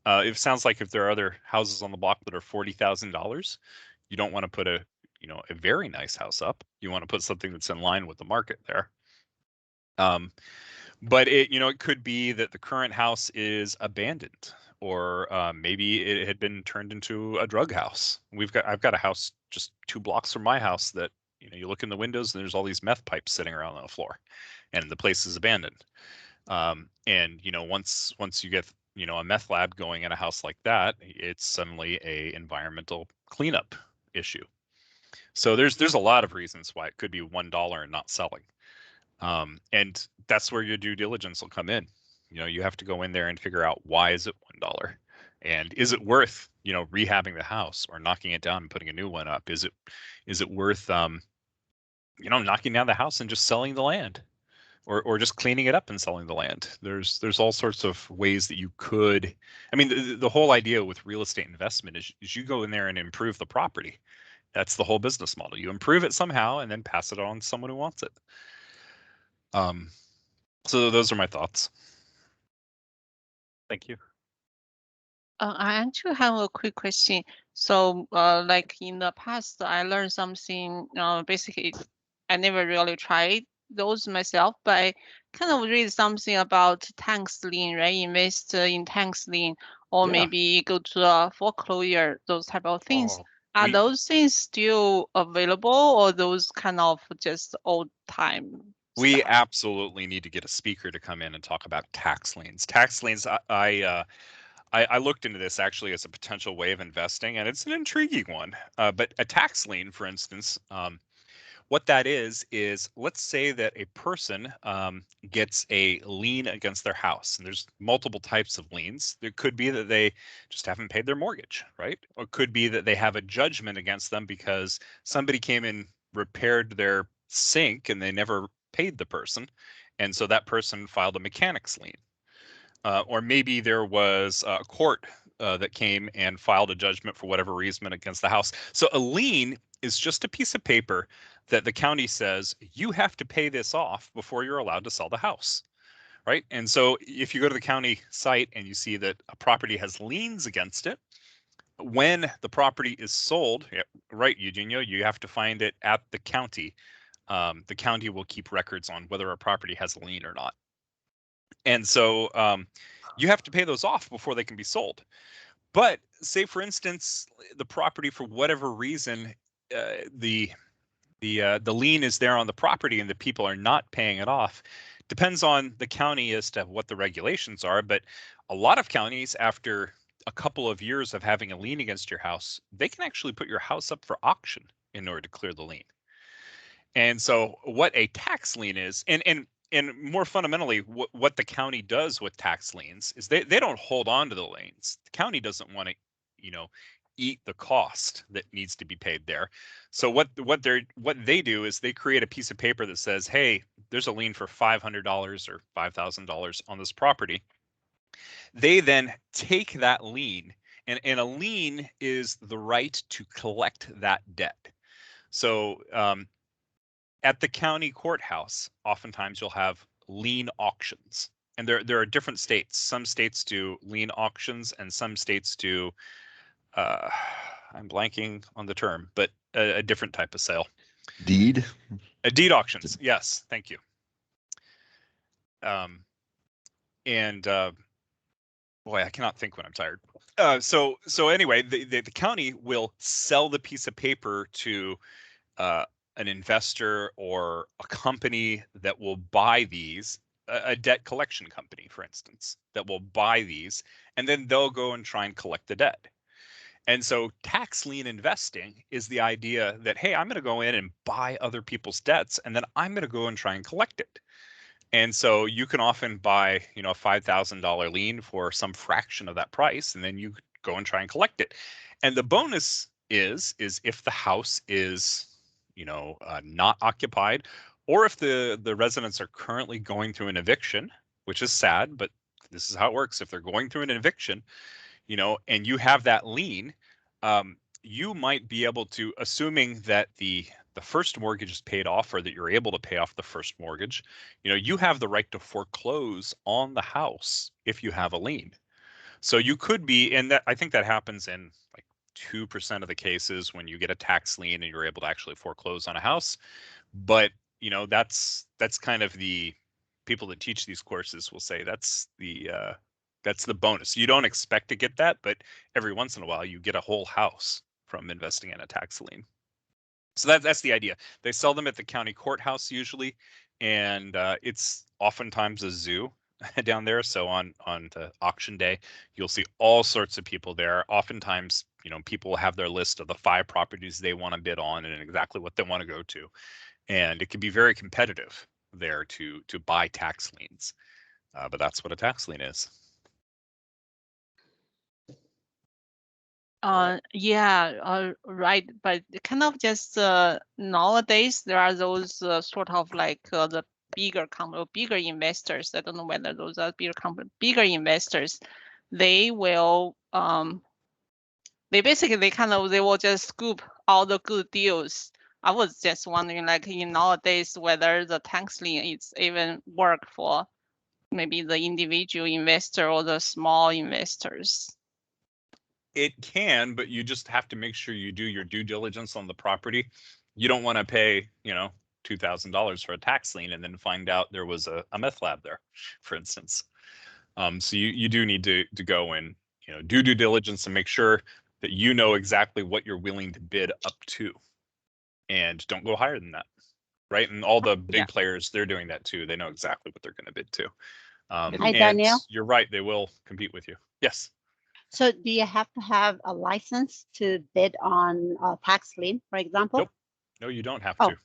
Speaker 1: It sounds like if there are other houses on the block that are $40,000, you don't want to put a very nice house up. You want to put something that's in line with the market there. But it could be that the current house is abandoned, or maybe it had been turned into a drug house. I've got a house just 2 blocks from my house that you look in the windows and there's all these meth pipes sitting around on the floor, and the place is abandoned. And once you get a meth lab going in a house like that, it's suddenly a environmental cleanup issue. So there's a lot of reasons why it could be $1 and not selling. And that's where your due diligence will come in. You have to go in there and figure out, why is it $1? And is it worth, rehabbing the house or knocking it down and putting a new one up? Is it worth, knocking down the house and just selling the land, or just cleaning it up and selling the land? There's all sorts of ways that you could. I mean, the whole idea with real estate investment is you go in there and improve the property. That's the whole business model. You improve it somehow and then pass it on to someone who wants it. So those are my thoughts.
Speaker 17: Thank you.
Speaker 15: I actually have a quick question. So, like in the past, I learned something. Basically, I never really tried those myself, but I kind of read something about tax lien, right? Invest in tax lien, or maybe go to a foreclosure, those type of things. Are those things still available, or those kind of just old time?
Speaker 1: We absolutely need to get a speaker to come in and talk about tax liens. Tax liens, I looked into this actually as a potential way of investing, and it's an intriguing one. But a tax lien, for instance, what that is let's say that a person gets a lien against their house, and there's multiple types of liens. There could be that they just haven't paid their mortgage, right? Or it could be that they have a judgment against them because somebody came and repaired their sink and they never paid the person, and so that person filed a mechanics lien. Or maybe there was a court that came and filed a judgment for whatever reason against the house. So a lien is just a piece of paper that the county says you have to pay this off before you're allowed to sell the house, right? And so if you go to the county site and you see that a property has liens against it, when the property is sold, right, Eugenio, you have to find it at the county. The county will keep records on whether a property has a lien or not. And so you have to pay those off before they can be sold. But say, for instance, the property, for whatever reason, the lien is there on the property and the people are not paying it off. Depends on the county as to what the regulations are. But a lot of counties, after a couple of years of having a lien against your house, they can actually put your house up for auction in order to clear the lien. And so what a tax lien is, and more fundamentally, what the county does with tax liens is they don't hold on to the liens. The county doesn't want to, eat the cost that needs to be paid there. So what they do is they create a piece of paper that says, hey, there's a lien for $500 or $5,000 on this property. They then take that lien, and a lien is the right to collect that debt. So at the county courthouse, oftentimes you'll have lien auctions, and there are different states. Some states do lien auctions, and some states do, I'm blanking on the term, but a different type of sale.
Speaker 11: Deed?
Speaker 1: Deed auctions, yes, thank you. Boy, I cannot think when I'm tired. So anyway, the county will sell the piece of paper to an investor or a company that will buy these, a debt collection company, for instance, that will buy these, and then they'll go and try and collect the debt. And so tax lien investing is the idea that, hey, I'm going to go in and buy other people's debts, and then I'm going to go and try and collect it. And so you can often buy, a $5,000 lien for some fraction of that price, and then you go and try and collect it. And the bonus is if the house is, not occupied, or if the residents are currently going through an eviction, which is sad, but this is how it works. If they're going through an eviction, and you have that lien, you might be able to, assuming that the first mortgage is paid off, or that you're able to pay off the first mortgage, you have the right to foreclose on the house if you have a lien. So you could be, and I think that happens in like 2% of the cases when you get a tax lien and you're able to actually foreclose on a house. But that's kind of the people that teach these courses will say that's the bonus. You don't expect to get that, but every once in a while you get a whole house from investing in a tax lien. So that's the idea. They sell them at the county courthouse usually, and it's oftentimes a zoo down there. So on the auction day, you'll see all sorts of people there. Oftentimes, people will have their list of the 5 properties they want to bid on and exactly what they want to go to, and it can be very competitive there to buy tax liens. But that's what a tax lien is.
Speaker 15: Right. But kind of just nowadays there are those sort of like the bigger investors. I don't know whether those are bigger investors. They will they will just scoop all the good deals. I was just wondering, like nowadays, whether the tax lien is even work for maybe the individual investor or the small investors.
Speaker 1: It can, but you just have to make sure you do your due diligence on the property. You don't want to pay, $2,000 for a tax lien and then find out there was a meth lab there, for instance. So you do need to go and do due diligence and make sure that you know exactly what you're willing to bid up to, and don't go higher than that, right? And all the big players, they're doing that too. They know exactly what they're going to bid to.
Speaker 18: Hi, Daniel.
Speaker 1: You're right; they will compete with you. Yes.
Speaker 18: So do you have to have a license to bid on a tax lien, for example?
Speaker 1: Nope. No, you don't have to.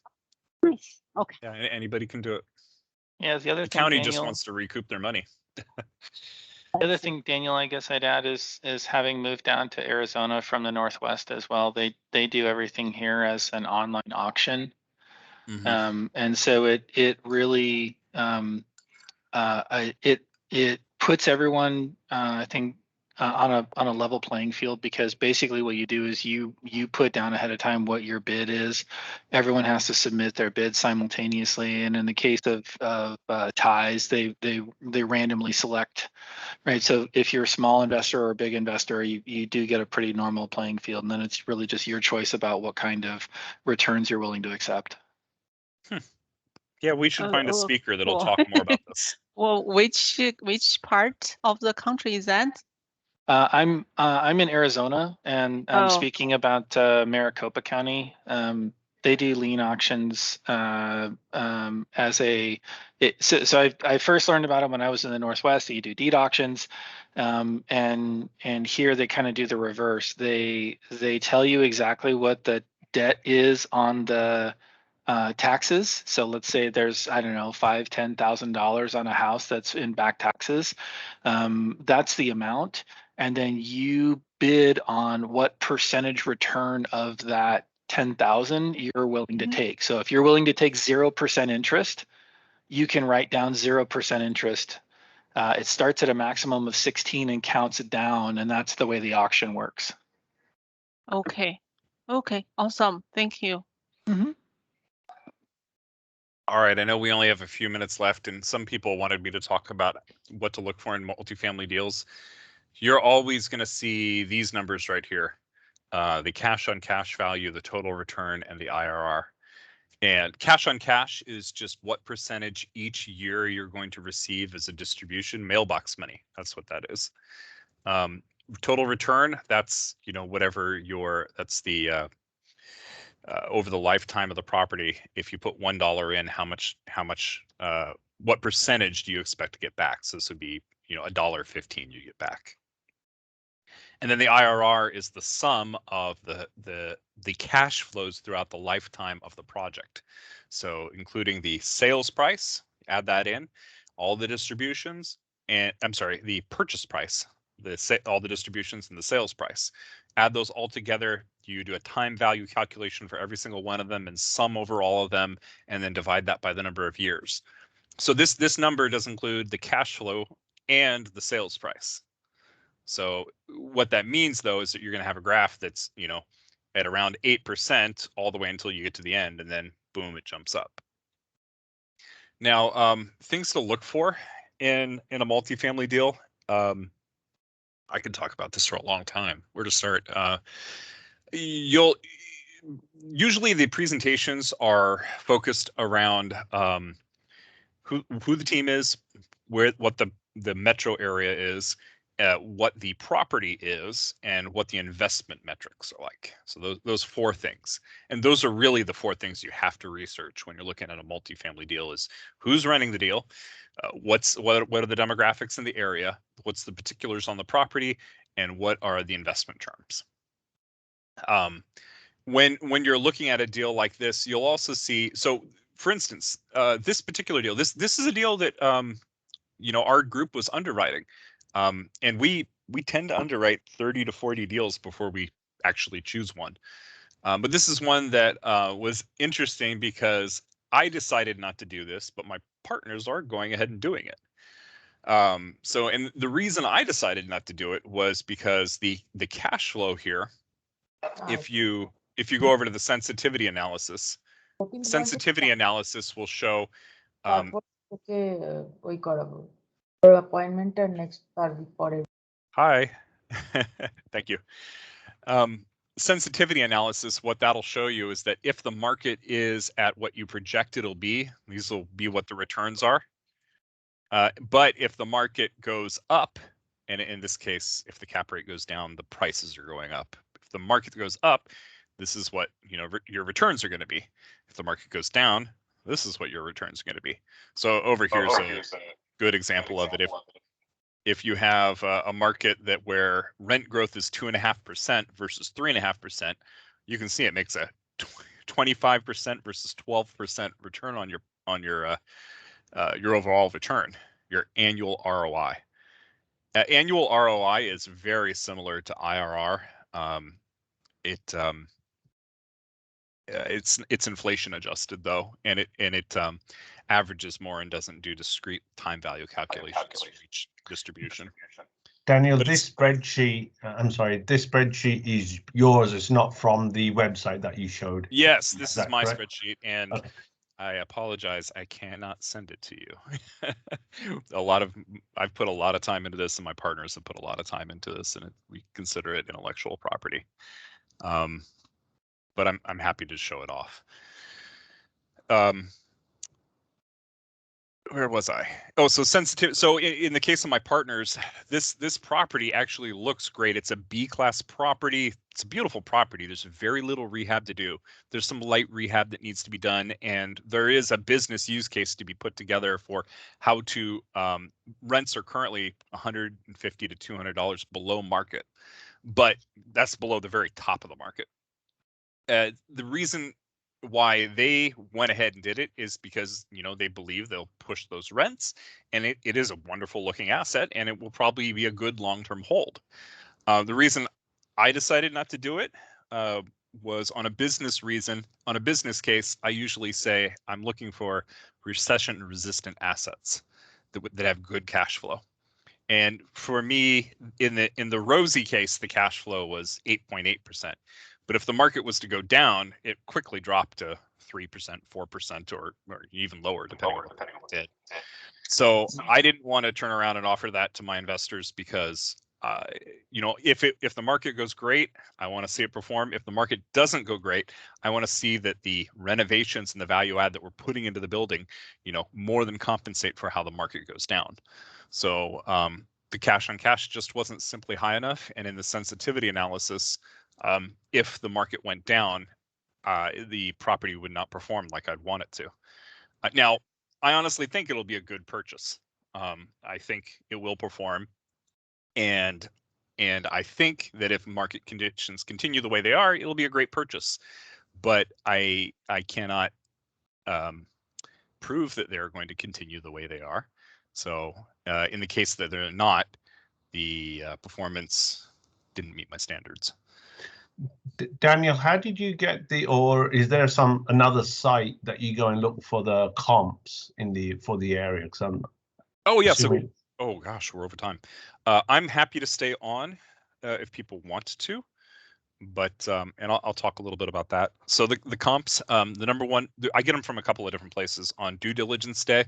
Speaker 18: Nice. Okay.
Speaker 1: Yeah, anybody can do it.
Speaker 9: Yeah, the other
Speaker 1: The
Speaker 9: thing,
Speaker 1: county
Speaker 9: Daniel,
Speaker 1: just wants to recoup their money.
Speaker 9: The other thing, Daniel, I guess I'd add is having moved down to Arizona from the Northwest as well. They do everything here as an online auction, and so it really it puts everyone I think on a level playing field, because basically what you do is you put down ahead of time what your bid is. Everyone has to submit their bid simultaneously, and in the case of ties, they randomly select. Right. So if you're a small investor or a big investor, you do get a pretty normal playing field. And then it's really just your choice about what kind of returns you're willing to accept.
Speaker 1: Yeah, we should find a speaker that'll talk more about this.
Speaker 15: Well, which part of the country is that?
Speaker 9: I'm in Arizona, and I'm speaking about Maricopa County. They do lien auctions as a. So I first learned about it when I was in the Northwest. You do deed auctions, and here they kind of do the reverse. They tell you exactly what the debt is on the taxes. So let's say there's, I don't know, $5,000-$10,000 on a house that's in back taxes. That's the amount, and then you bid on what percentage return of that 10,000 you're willing to take. So if you're willing to take 0% interest, you can write down 0% interest. It starts at a maximum of 16 and counts it down, and that's the way the auction works.
Speaker 15: Okay. Awesome. Thank you.
Speaker 1: All right, I know we only have a few minutes left, and some people wanted me to talk about what to look for in multifamily deals. You're always going to see these numbers right here. The cash on cash value, the total return, and the IRR. And cash on cash is just what percentage each year you're going to receive as a distribution, mailbox money. That's what that is. Total return, that's whatever that's the over the lifetime of the property, if you put $1 in, what percentage do you expect to get back? So this would be, $1.15 you get back. And then the IRR is the sum of the cash flows throughout the lifetime of the project. So including the sales price, add that in, all the distributions, and I'm sorry, the purchase price, all the distributions and the sales price. Add those all together. You do a time value calculation for every single one of them and sum over all of them, and then divide that by the number of years. So this number does include the cash flow and the sales price. So what that means, though, is that you're going to have a graph that's, at around 8% all the way until you get to the end, and then boom, it jumps up. Now, things to look for in a multifamily deal. I could talk about this for a long time. Where to start? Usually the presentations are focused around who the team is, what the metro area is, what the property is, and what the investment metrics are like. So those 4 things, and those are really the 4 things you have to research when you're looking at a multifamily deal: is who's running the deal, what are the demographics in the area, what's the particulars on the property, and what are the investment terms. When you're looking at a deal like this, you'll also see. So, for instance, this particular deal, this is a deal that our group was underwriting. And we tend to underwrite 30 to 40 deals before we actually choose one. But this is one that was interesting because I decided not to do this, but my partners are going ahead and doing it. And the reason I decided not to do it was because the cash flow here, if you go over to the sensitivity analysis will show.
Speaker 10: Appointment and next for it.
Speaker 1: Hi. Thank you. Sensitivity analysis, what that'll show you is that if the market is at what you project it'll be, these will be what the returns are. But if the market goes up, and in this case, if the cap rate goes down, the prices are going up. If the market goes up, this is what your returns are going to be. If the market goes down, this is what your returns are going to be. So over here's a good example of it. If you have a market where rent growth is 2.5% versus 3.5%, you can see it makes a 25% versus 12% return on your overall return, your annual ROI. Annual ROI is very similar to IRR. It's inflation adjusted though, and it averages more and doesn't do discrete time value calculations for each distribution.
Speaker 3: Daniel, this spreadsheet, I'm sorry, this spreadsheet is yours. It's not from the website that you showed.
Speaker 1: Yes, this is my
Speaker 3: correct?
Speaker 1: spreadsheet, and
Speaker 3: okay.
Speaker 1: I apologize, I cannot send it to you. I've put a lot of time into this, and my partners have put a lot of time into this, and we consider it intellectual property. But I'm happy to show it off. Where was I? Oh, so sensitive. So in the case of my partners, this property actually looks great. It's a B-class property. It's a beautiful property. There's very little rehab to do. There's some light rehab that needs to be done, and there is a business use case to be put together for how to. Rents are currently $150 to $200 below market, but that's below the very top of the market. The reason why they went ahead and did it is because they believe they'll push those rents, and it is a wonderful looking asset, and it will probably be a good long-term hold. The reason I decided not to do it was on a business reason. On a business case, I usually say I'm looking for recession resistant assets that have good cash flow. And for me, in the rosy case, the cash flow was 8.8%. But if the market was to go down, it quickly dropped to 3%, 4%, or even lower, depending on what it did. So I didn't want to turn around and offer that to my investors because, if the market goes great, I want to see it perform. If the market doesn't go great, I want to see that the renovations and the value add that we're putting into the building, more than compensate for how the market goes down. So the cash on cash just wasn't simply high enough. And in the sensitivity analysis, if the market went down, the property would not perform like I'd want it to. Now, I honestly think it'll be a good purchase. I think it will perform, and I think that if market conditions continue the way they are, it'll be a great purchase. But I cannot prove that they're going to continue the way they are. So in the case that they're not, the performance didn't meet my standards.
Speaker 3: Daniel, how did you get or is there another site that you go and look for the comps for the area? Because
Speaker 1: oh yeah, assuming... oh gosh, we're over time. I'm happy to stay on if people want to, but and I'll talk a little bit about that. So the comps, the number one, I get them from a couple of different places. On due diligence day,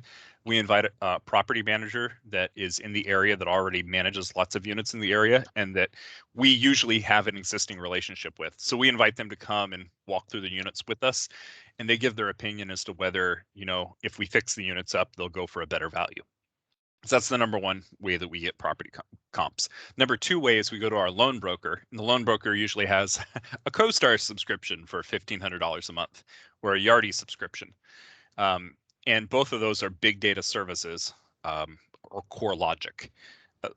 Speaker 1: we invite a property manager that is in the area that already manages lots of units in the area and that we usually have an existing relationship with. So we invite them to come and walk through the units with us, and they give their opinion as to whether, if we fix the units up, they'll go for a better value. So that's the number one way that we get property comps. Number two way is we go to our loan broker, and the loan broker usually has a CoStar subscription for $1,500 a month, or a Yardi subscription. And both of those are big data services, or CoreLogic.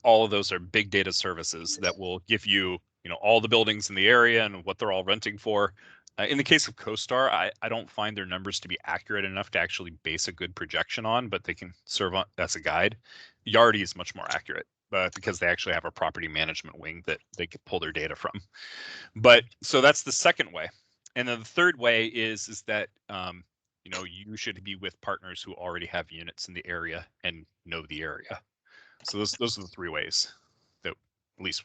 Speaker 1: All of those are big data services that will give you, all the buildings in the area and what they're all renting for. In the case of CoStar, I don't find their numbers to be accurate enough to actually base a good projection on, but they can serve as a guide. Yardi is much more accurate because they actually have a property management wing that they can pull their data from. But so that's the second way. And then the third way is that you should be with partners who already have units in the area and know the area. So those are the three ways that at least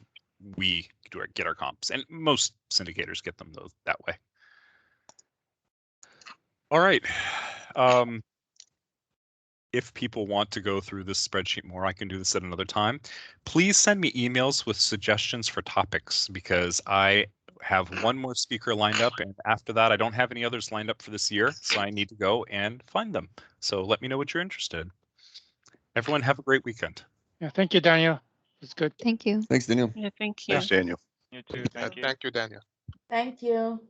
Speaker 1: we get our comps, and most syndicators get them that way. All right. If people want to go through this spreadsheet more, I can do this at another time. Please send me emails with suggestions for topics, because I have one more speaker lined up, and after that, I don't have any others lined up for this year, so I need to go and find them. So let me know what you're interested in. Everyone have a great weekend.
Speaker 6: Yeah, thank you, Daniel. It's good.
Speaker 4: Thank you.
Speaker 12: Thanks, Daniel.
Speaker 15: Yeah, thank you.
Speaker 11: Thanks, Daniel.
Speaker 9: You too. Thank you.
Speaker 2: Thank you, Daniel.
Speaker 10: Thank you.